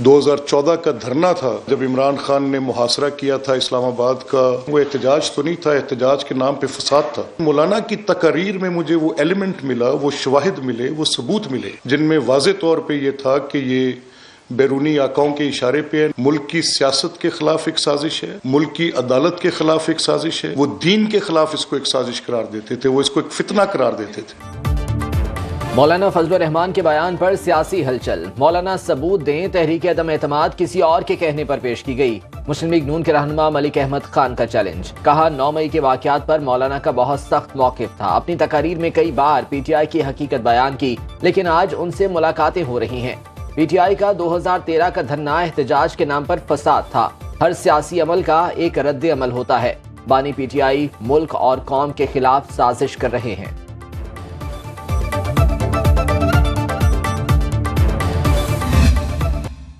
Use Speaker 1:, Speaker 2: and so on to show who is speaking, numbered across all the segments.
Speaker 1: 2014 का धरना था जब इमरान खान ने मुहासरा किया था इस्लामाबाद का, वो एहतजाज तो नहीं था, एहतजाज के नाम पे फसाद था। मौलाना की तकरीर में मुझे वो एलिमेंट मिला, वो शवाहिद मिले, वो सबूत मिले जिनमें वाज़े तौर पे ये था कि ये बैरूनी आकाओं के इशारे पे है, मुल्क की सियासत के खिलाफ एक साजिश है, मुल्क की अदालत के खिलाफ एक साजिश है। वो दीन के खिलाफ इसको एक साजिश करार देते थे, वो इसको एक फितना करार देते थे।
Speaker 2: मौलाना फजलुर रहमान के बयान पर सियासी हलचल। मौलाना सबूत दें, तहरीक अदम एतमाद किसी और के कहने पर पेश की गई। मुस्लिम लीग नून के रहनुमा मलिक अहमद खान का चैलेंज। कहा 9 मई के वाकयात पर मौलाना का बहुत सख्त मौक़िफ़ था। अपनी तकारीर में कई बार PTI की हकीकत बयान की, लेकिन आज उनसे मुलाकातें हो रही हैं। PTI का 2013 का धरना एहतजाज के नाम पर फसाद था। हर सियासी अमल का एक रद्द अमल होता है। बानी PTI मुल्क और कौम के खिलाफ साजिश कर रहे हैं।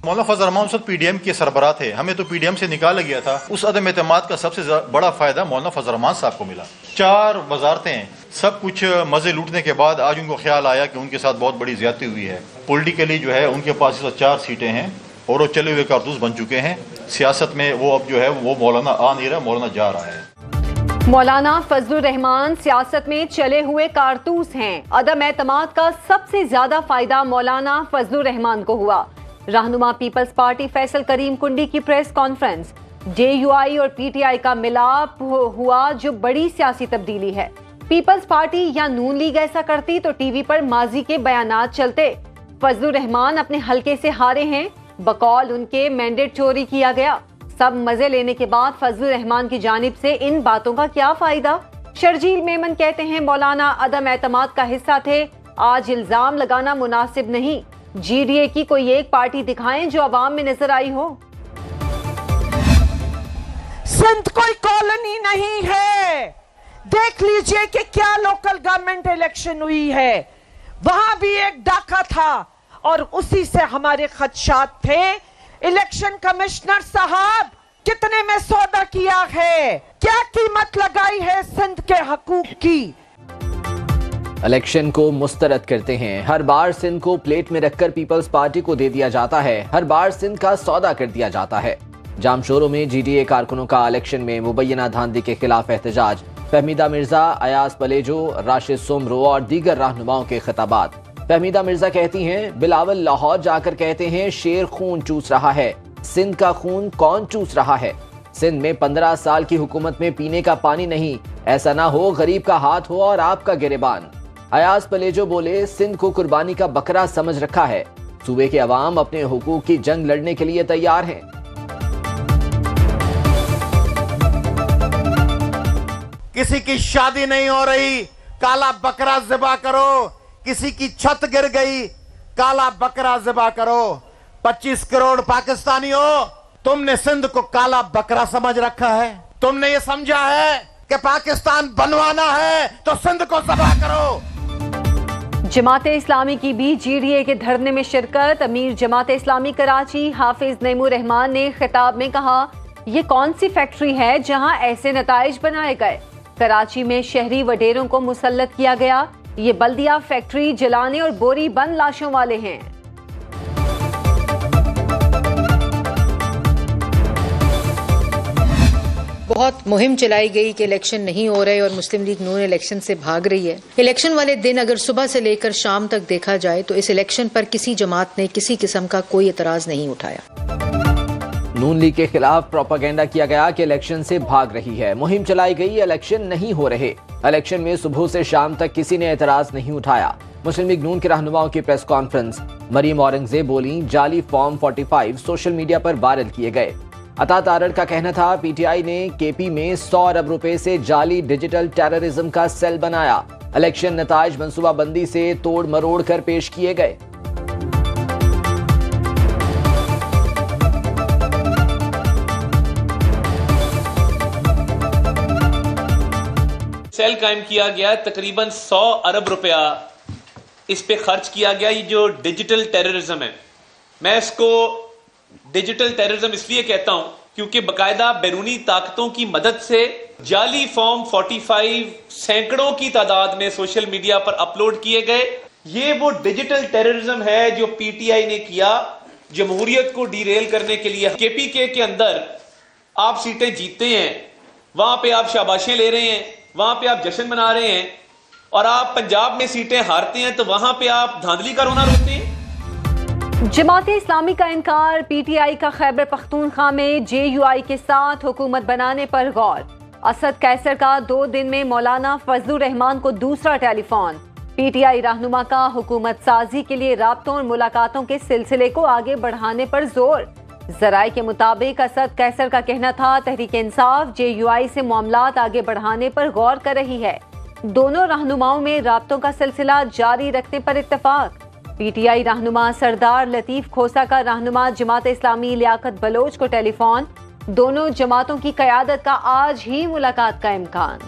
Speaker 3: मौलाना फजल रहमान उस वक्त PDM के सरबराह थे, हमें तो PDM से निकाला गया था। उस अदम एतमाद का सबसे बड़ा फायदा मौलाना फजल रहमान साहब को मिला। 4 वजारतें, सब कुछ मजे लूटने के बाद आज उनको ख्याल आया कि उनके साथ बहुत बड़ी ज्यादती हुई है। पॉलिटिकली जो है उनके पास इस वक्त 4 सीटें हैं और वो चले हुए कारतूस बन चुके हैं। सियासत में वो अब जो है वो मौलाना आ नहीं रहा, मौलाना जा रहा है।
Speaker 4: मौलाना फजलुर रहमान सियासत में चले हुए कारतूस हैं। अदम एतमाद का सबसे ज्यादा फायदा मौलाना फजलुर रहमान को हुआ। रहनुमा पीपल्स पार्टी फैसल करीम कुंडी की प्रेस कॉन्फ्रेंस। JUI और PTI का मिलाप हुआ जो बड़ी सियासी तब्दीली है। पीपल्स पार्टी या नून लीग ऐसा करती तो टीवी पर माजी के बयानात चलते। फजलुर रहमान अपने हलके से हारे हैं, बकौल उनके मैंडेट चोरी किया गया। सब मजे लेने के बाद फजलुर रहमान की जानिब से इन बातों का क्या फायदा। शर्जील मेमन कहते हैं मौलाना अदम एतमाद का हिस्सा थे। आज इल्जाम लगाना मुनासिब नहीं। GDA की कोई एक पार्टी दिखाएं जो अवाम में नजर आई हो।
Speaker 5: सिंध कोई कॉलोनी नहीं है। देख लीजिए कि क्या लोकल गवर्नमेंट इलेक्शन हुई है, वहां भी एक डाका था और उसी से हमारे खदशात थे। इलेक्शन कमिश्नर साहब, कितने में सौदा किया है, क्या कीमत लगाई है सिंध के हकूक की।
Speaker 2: इलेक्शन को मुस्तरद करते हैं। हर बार सिंध को प्लेट में रखकर पीपल्स पार्टी को दे दिया जाता है। हर बार सिंध का सौदा कर दिया जाता है। जामशोरों में GDA कारकुनों का इलेक्शन में मुबैना धांधली के खिलाफ एहतजाज। फहमीदा मिर्जा, अयाज पलेजो, राशिद सुमरो और दीगर रहनुमाओं के खिताबात। फहमीदा मिर्जा कहती हैं बिलावल लाहौर जाकर कहते हैं शेर खून चूस रहा है। सिंध का खून कौन चूस रहा है? सिंध में 15 साल की हुकूमत में पीने का पानी नहीं। ऐसा ना हो गरीब का हाथ हो और आपका गिरेबान। अयाज पलेजो बोले सिंध को कुर्बानी का बकरा समझ रखा है। सूबे के अवाम अपने हुकूक की जंग लड़ने के लिए तैयार हैं।
Speaker 6: किसी की शादी नहीं हो रही, काला बकरा ज़िबा करो। किसी की छत गिर गई, काला बकरा ज़िबा करो। 25 करोड़ पाकिस्तानियों, तुमने सिंध को काला बकरा समझ रखा है। तुमने ये समझा है कि पाकिस्तान बनवाना है तो सिंध को ज़िबा करो।
Speaker 4: जमाते इस्लामी की भी GDA के धरने में शिरकत। अमीर जमाते इस्लामी कराची हाफिज नईमुर रहमान ने खिताब में कहा, ये कौन सी फैक्ट्री है जहां ऐसे नताइज बनाए गए। कराची में शहरी वडेरों को मुसल्लत किया गया। ये बल्दिया फैक्ट्री जलाने और बोरी बंद लाशों वाले हैं।
Speaker 7: बहुत मुहिम चलाई गई कि इलेक्शन नहीं हो रहे और मुस्लिम लीग नून इलेक्शन से भाग रही है। इलेक्शन वाले दिन अगर सुबह से लेकर शाम तक देखा जाए तो इस इलेक्शन पर किसी जमात ने किसी किस्म का कोई एतराज नहीं उठाया।
Speaker 2: नून लीग के खिलाफ प्रोपागेंडा किया गया कि इलेक्शन से भाग रही है। मुहिम चलाई गई, इलेक्शन नहीं हो रहे। इलेक्शन में सुबह से शाम तक किसी ने एतराज नहीं उठाया। मुस्लिम लीग नून के रहनुमाओं की प्रेस कॉन्फ्रेंस। मरीम औरंगजेब बोली जाली फॉर्म 45 सोशल मीडिया पर वायरल किए गए। अता तारड़ का कहना था PTI ने KP में 100 अरब रुपए से जाली डिजिटल टेररिज्म का सेल बनाया। इलेक्शन नताइज मंसूबाबंदी से तोड़ मरोड़ कर पेश किए गए।
Speaker 8: सेल कायम किया गया, तकरीबन 100 अरब रुपया इस पे खर्च किया गया। ये जो डिजिटल टेररिज्म है, मैं इसको डिजिटल टेररिज्म इसलिए कहता हूं क्योंकि बकायदा बैरूनी ताकतों की मदद से जाली फॉर्म 45 सैकड़ों की तादाद में सोशल मीडिया पर अपलोड किए गए। ये वो डिजिटल टेररिज्म है जो PTI ने किया। जमहूरियत को डीरेल करने के लिए केपीके के अंदर आप सीटें जीतते हैं, वहां पे आप शाबाशियां ले रहे हैं, वहां पे आप जश्न मना रहे हैं, और आप पंजाब में सीटें हारते हैं तो वहां पे आप धांधली का रोना रोते हैं।
Speaker 4: जमाते इस्लामी का इनकार, पीटीआई का खैबर पख्तूनख्वा में जेयूआई के साथ हुकूमत बनाने पर गौर। असद कैसर का 2 दिन में मौलाना फजलुर रहमान को दूसरा टेलीफोन। पीटीआई रहनुमा का हुकूमत साजी के लिए राब्तों और मुलाकातों के सिलसिले को आगे बढ़ाने पर जोर। जराए के मुताबिक असद कैसर का कहना था तहरीक इंसाफ जेयूआई से मामलात आगे बढ़ाने पर गौर कर रही है। दोनों रहनुमाओं में राब्तों का सिलसिला जारी रखने पर इत्तेफाक। पीटीआई रहनुमा सरदार लतीफ खोसा का रहनुमा जमात इस्लामी लियाकत बलोच को टेलीफोन। दोनों जमातों की क़यादत का आज ही मुलाकात का इम्कान।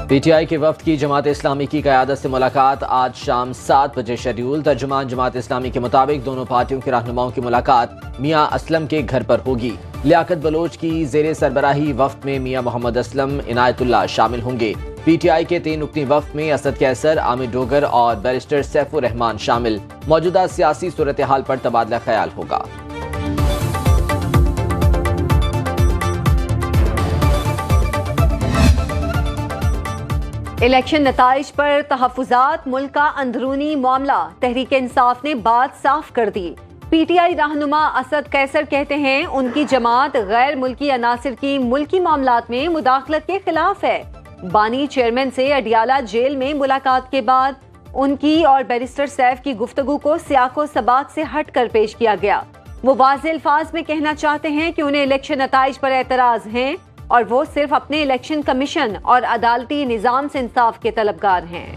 Speaker 2: पीटीआई के वफ्द की जमात इस्लामी की क़यादत से मुलाकात आज शाम 7 बजे शेड्यूल। तर्जुमान जमात इस्लामी के मुताबिक दोनों पार्टियों के रहनुमाओं की मुलाकात मियां असलम के घर पर होगी। लियाकत बलोच की ज़ेरे सरबराही वफ्द में मियां मोहम्मद असलम, इनायतुल्लाह शामिल होंगे। पीटीआई के 3 रुकनी वफ्द में असद कैसर, आमिर डोगर और बैरिस्टर सैफुर रहमान शामिल। मौजूदा सियासी सूरत हाल पर तबादला ख्याल होगा।
Speaker 4: इलेक्शन नताइज पर तहफ़्फ़ुज़ात, मुल्क का अंदरूनी मामला। तहरीक इंसाफ ने बात साफ कर दी। पीटीआई रहनुमा असद कैसर कहते हैं उनकी जमात गैर मुल्की अनासिर की मुल्की मामलात में मुदाखलत के खिलाफ है। बानी चेयरमैन से अडियाला जेल में मुलाकात के बाद उनकी और बैरिस्टर सैफ की गुफ्तगू को सियाको सबाक से हट कर पेश किया गया। वो वाज़े अल्फाज में कहना चाहते हैं कि उन्हें इलेक्शन नताइज पर एतराज़ हैं और वो सिर्फ अपने इलेक्शन कमीशन और अदालती निज़ाम से इंसाफ के तलबगार हैं।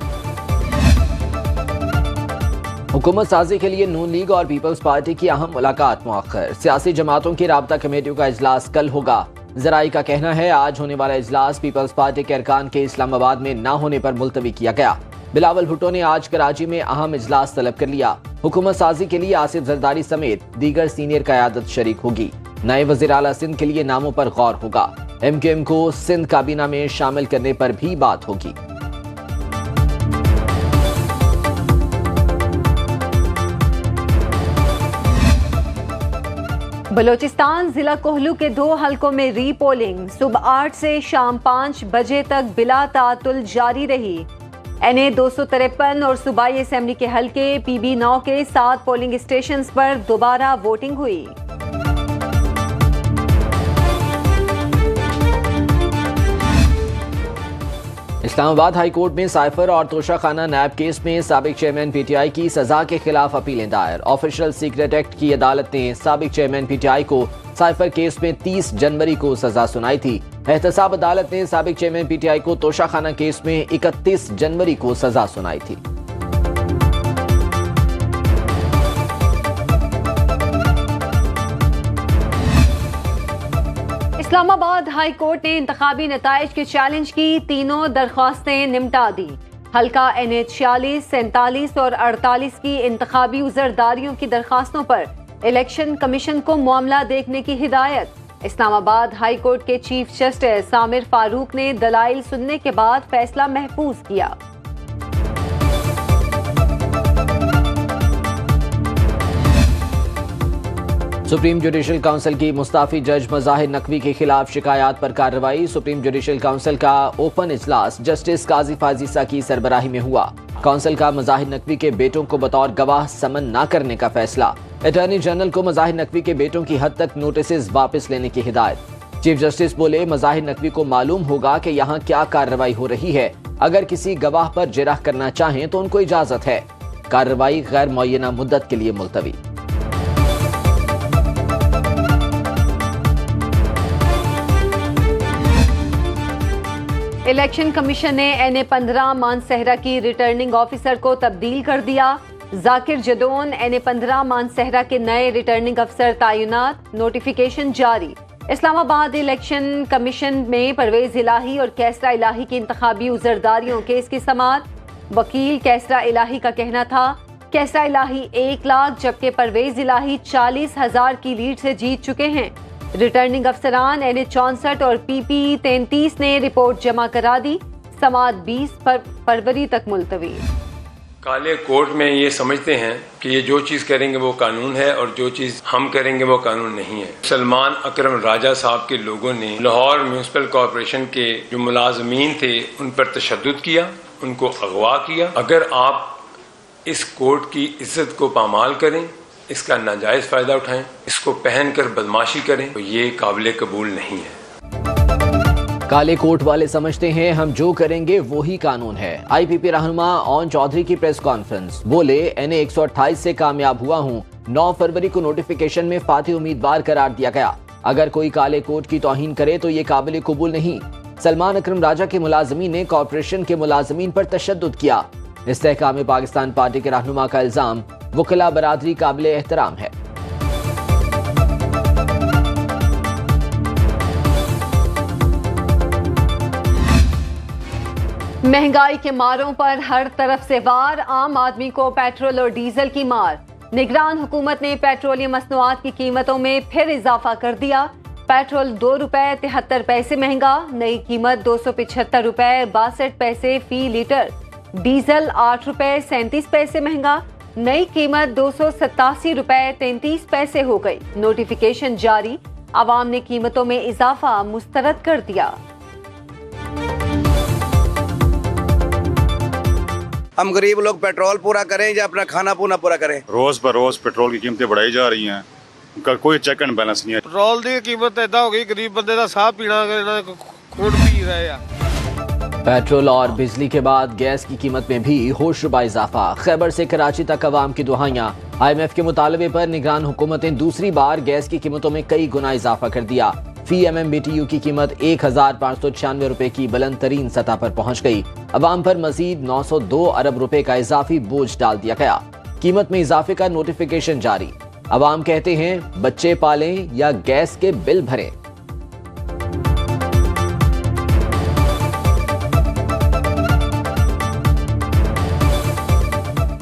Speaker 2: हुकूमत साजी के लिए नून लीग और पीपल्स पार्टी की अहम मुलाकात मुअख्खर। सियासी जमातों की राब्ता कमेटियों का इजलास कल होगा। जराई का कहना है आज होने वाला इजलास पीपल्स पार्टी के अरकान के इस्लामाबाद में न होने पर मुलतवी किया गया। बिलावल भुट्टो ने आज कराची में अहम इजलास तलब कर लिया। हुकूमत साजी के लिए आसिफ जरदारी समेत दीगर सीनियर क़यादत शरीक होगी। नए वज़ीर आला सिंध के लिए नामों पर गौर होगा। MQM को सिंध काबीना में शामिल करने पर भी बात होगी।
Speaker 4: बलोचिस्तान जिला कोहलू के 2 हलकों में री पोलिंग सुबह 8 से शाम 5 बजे तक बिला तातुल जारी रही। NA 253 और सूबाई असेंबली के हलके PB9 के 7 पोलिंग स्टेशन पर दोबारा वोटिंग हुई।
Speaker 2: इस्लामाबाद हाई कोर्ट में साइफर और तोशाखाना नैब केस में साबिक चेयरमैन पीटीआई की सजा के खिलाफ अपीलें दायर। ऑफिशियल सीक्रेट एक्ट की अदालत ने साबिक चेयरमैन पीटीआई को साइफर केस में 30 जनवरी को सजा सुनाई थी। एहतसाब अदालत ने साबिक चेयरमैन पीटीआई को तोशाखाना केस में 31 जनवरी को सजा सुनाई थी।
Speaker 4: इस्लामाबाद हाई कोर्ट ने इंतखाबी नताइज के चैलेंज की तीनों दरख्वास्तें निपटा दी। हल्का NA 46, 47 और 48 की इंतखाबी उज़रदारियों की दरख्वास्तों पर इलेक्शन कमीशन को मामला देखने की हिदायत। इस्लामाबाद हाई कोर्ट के चीफ जस्टिस सामिर फारूक ने दलाइल सुनने के बाद फैसला महफूज किया।
Speaker 2: सुप्रीम जुडिशल काउंसिल की मुस्ताफी जज मज़ाहिर नकवी के खिलाफ शिकायत पर कार्रवाई। सुप्रीम जुडिशल काउंसिल का ओपन इजलास जस्टिस काजी फाजिसा की सरबराही में हुआ। काउंसिल का मज़ाहिर नकवी के बेटों को बतौर गवाह समन न करने का फैसला। अटॉर्नी जनरल को मज़ाहिर नकवी के बेटों की हद तक नोटिस वापस लेने की हिदायत। चीफ जस्टिस बोले मज़ाहिर नकवी को मालूम होगा कि यहाँ क्या कार्रवाई हो रही है। अगर किसी गवाह पर जिरह करना चाहें तो उनको इजाजत है। कार्रवाई गैर मुअय्यना मुद्दत के लिए मुलतवी।
Speaker 4: इलेक्शन कमीशन ने NA 15 मानसहरा की रिटर्निंग ऑफिसर को तब्दील कर दिया। जाकिर जदोन NA 15 मानसहरा के नए रिटर्निंग अफसर तैनात। नोटिफिकेशन जारी। इस्लामाबाद इलेक्शन कमीशन में परवेज इलाही और कैसरा इलाही की इंतखाबी उज़रदारियों केस की समाअत। वकील कैसरा इलाही का कहना था कैसरा इलाही 1 लाख जबकि परवेज इलाही 40,000 की लीड से जीत चुके हैं। रिटर्निंग अफसरान NA 64 और PP 33 ने रिपोर्ट जमा करा दी। समाअत 20 फरवरी तक मुलतवी।
Speaker 9: काले कोर्ट में ये समझते हैं कि ये जो चीज़ करेंगे वो कानून है और जो चीज़ हम करेंगे वो कानून नहीं है। सलमान अकरम राजा साहब के लोगों ने लाहौर म्यूनिसिपल कॉरपोरेशन के जो मुलाजमीन थे उन पर तशद्दुद किया, उनको अगवा किया। अगर आप इस कोर्ट की इज्जत को पामाल करें, इसका नाजायज़ फ़ायदा उठाएं, इसको पहनकर बदमाशी करें, तो ये काबिल कबूल नहीं है।
Speaker 2: काले कोट वाले समझते हैं हम जो करेंगे वो ही कानून है। आईपीपी रहनुमा ओन चौधरी की प्रेस कॉन्फ्रेंस, बोले NA 128 से कामयाब हुआ हूं। 9 फरवरी को नोटिफिकेशन में फातिह उम्मीदवार करार दिया गया। अगर कोई काले कोट की तौहीन करे तो ये काबिल कबूल नहीं। सलमान अकरम राजा के मुलाजमीन ने कॉरपोरेशन के मुलाजमीन पर तशद्दुद किया। इस्तेहकाम पाकिस्तान पार्टी के रहनुमा का इल्जाम वकला बरादरी काबिल एहतराम है।
Speaker 4: महंगाई के मारों पर हर तरफ से वार, आम आदमी को पेट्रोल और डीजल की मार। निगरान हुकूमत ने पेट्रोलियम मसनूआत की कीमतों में फिर इजाफा कर दिया। पेट्रोल 2 रुपए 73 पैसे महंगा, नई कीमत 275 रुपए 62 पैसे फी लीटर। डीजल 8 रुपए 37 पैसे महंगा, नई कीमत 287 रुपए 33 पैसे हो गई। नोटिफिकेशन जारी, आवाम ने कीमतों में इजाफा मुस्तरद कर दिया।
Speaker 10: हम गरीब लोग पेट्रोल पूरा करें या अपना खाना पीना पूरा करें?
Speaker 11: रोज पर रोज पेट्रोल की कीमतें बढ़ाई जा रही हैं, उनका कोई चेक एंड बैलेंस नहीं है।
Speaker 12: पेट्रोल की कीमत इतना हो गई, गरीब बंदे का साह पीना खून पी रहे हैं।
Speaker 2: पेट्रोल और बिजली के बाद गैस की कीमत में भी होशरुबा इजाफा। खैबर से कराची तक अवाम की दुहाइयां। IMF के मुतालबे पर निगरान हुकूमतें दूसरी बार गैस की कीमतों में कई गुना इजाफा कर दिया। फी MMBTU की कीमत 1596 रुपए की बुलंद तरीन सतह पर पहुंच गई। अवाम पर मजीद 902 अरब रुपए का इजाफी बोझ डाल दिया गया। कीमत में इजाफे का नोटिफिकेशन जारी। अवाम कहते हैं बच्चे पालें या गैस के बिल भरें।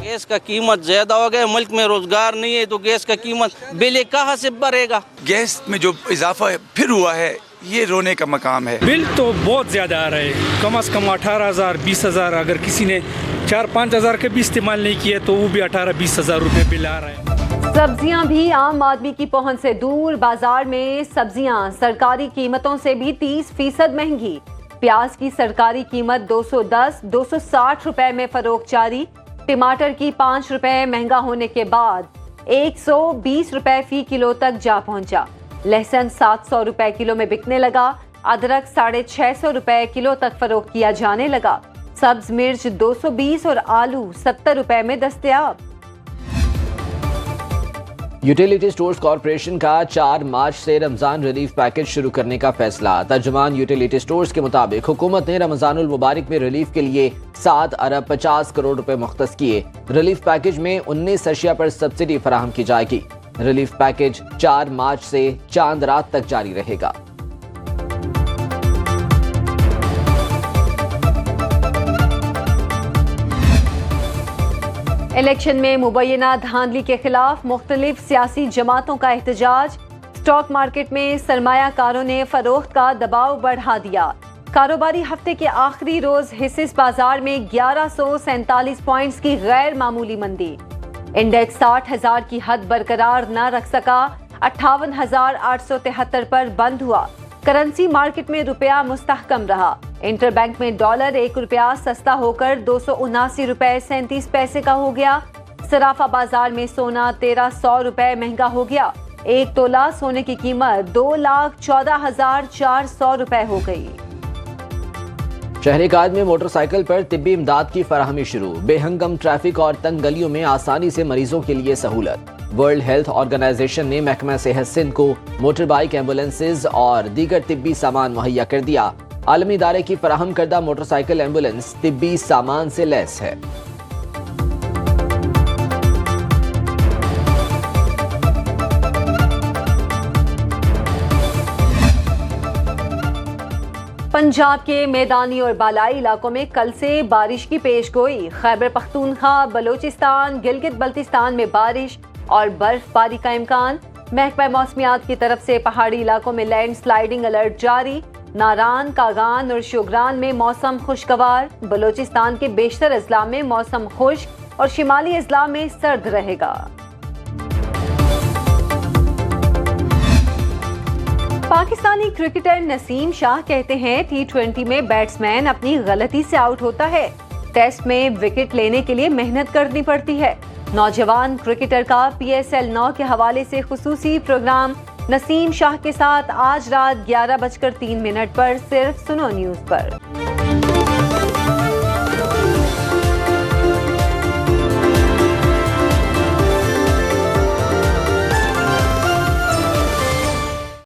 Speaker 13: गैस का कीमत ज्यादा हो गया, मुल्क में रोजगार नहीं है तो गैस का कीमत बिल कहाँ से भरेगा?
Speaker 14: गैस में जो इजाफा फिर हुआ है ये रोने का मकाम है।
Speaker 15: बिल तो बहुत ज्यादा आ रहे हैं, कम से कम 18,000 20,000। अगर किसी ने 4-5 हज़ार के भी इस्तेमाल नहीं किया तो वो भी 18-20 हज़ार रुपए बिल आ रहा है।
Speaker 4: सब्जियां भी आम आदमी की पहुंच से दूर। बाजार में सब्जियां सरकारी कीमतों से भी 30% महंगी। प्याज की सरकारी कीमत 210-260 रुपए में फरोख्त जारी। टमाटर की 5 रुपए महंगा होने के बाद 120 रुपए फी किलो तक जा पहुंचा। लहसुन 700 रुपए किलो में बिकने लगा। अदरक 650 रुपए किलो तक फरोख्त किया जाने लगा। सब्ज मिर्च 220 और आलू 70 रुपए में दस्तयाब।
Speaker 2: यूटिलिटी स्टोर्स कॉरपोरेशन का 4 मार्च से रमजान रिलीफ पैकेज शुरू करने का फैसला। तर्जुमान यूटिलिटी स्टोर्स के मुताबिक हुकूमत ने रमजानुल मुबारक में रिलीफ के लिए 7 अरब 50 करोड़ रुपए मुख्तस किए। रिलीफ पैकेज में 19 अशिया पर सब्सिडी फराहम की जाएगी। रिलीफ पैकेज 4 मार्च से चांद रात तक जारी रहेगा।
Speaker 4: इलेक्शन में मुबैना धांधली के खिलाफ मुख्तलिफ सियासी जमातों का एहतजाज। स्टॉक मार्केट में सरमायाकारों ने फरोख्त का दबाव बढ़ा दिया। कारोबारी हफ्ते के आखिरी रोज हिस्सेस बाजार में 1147 पॉइंट्स की गैर मामूली मंदी। इंडेक्स 60,000 की हद बरकरार न रख सका, 58,873 पर बंद हुआ। करेंसी मार्केट में रुपया मुस्तहकम रहा। इंटरबैंक में डॉलर 1 रुपया सस्ता होकर 279 रुपए 37 पैसे का हो गया। सराफा बाजार में सोना 1300 रुपए महंगा हो गया। 1 तोला सोने की कीमत 2,14,400 रुपए हो गई।
Speaker 2: शहर-ए-कायद में मोटरसाइकिल पर तिब्बी इमदाद की फराहमी शुरू। बेहंगम ट्रैफिक और तंग गलियों में आसानी से मरीजों के लिए सहूलत। वर्ल्ड हेल्थ ऑर्गेनाइजेशन ने महकमा सेहत सिंध को मोटर बाइक एम्बुलेंसेज और दीगर तिब्बी सामान मुहैया कर दिया। आलमी इदारे की फराहम करदा मोटरसाइकिल एम्बुलेंस तिब्बी सामान से लैस है।
Speaker 4: पंजाब के मैदानी और बालाई इलाकों में कल से बारिश की पेशगोई। खैबर पख्तूनख्वा, बलोचिस्तान, गिलगित बल्तिस्तान में बारिश और बर्फबारी का इम्कान। महकमा मौसमियात की तरफ से पहाड़ी इलाकों में लैंड स्लाइडिंग अलर्ट जारी। नारान, कागान और शोग्रान में मौसम खुशगवार। बलोचिस्तान के बेशतर अजला में मौसम खुश्क। और शिमाली अजला में सर्द रहेगा। पाकिस्तानी क्रिकेटर नसीम शाह कहते हैं T20 में बैट्समैन अपनी गलती से आउट होता है, टेस्ट में विकेट लेने के लिए मेहनत करनी पड़ती है। नौजवान क्रिकेटर का PSL 9 के हवाले से खुसूसी प्रोग्राम नसीम शाह के साथ आज रात 11:03 पर सिर्फ सुनो न्यूज पर।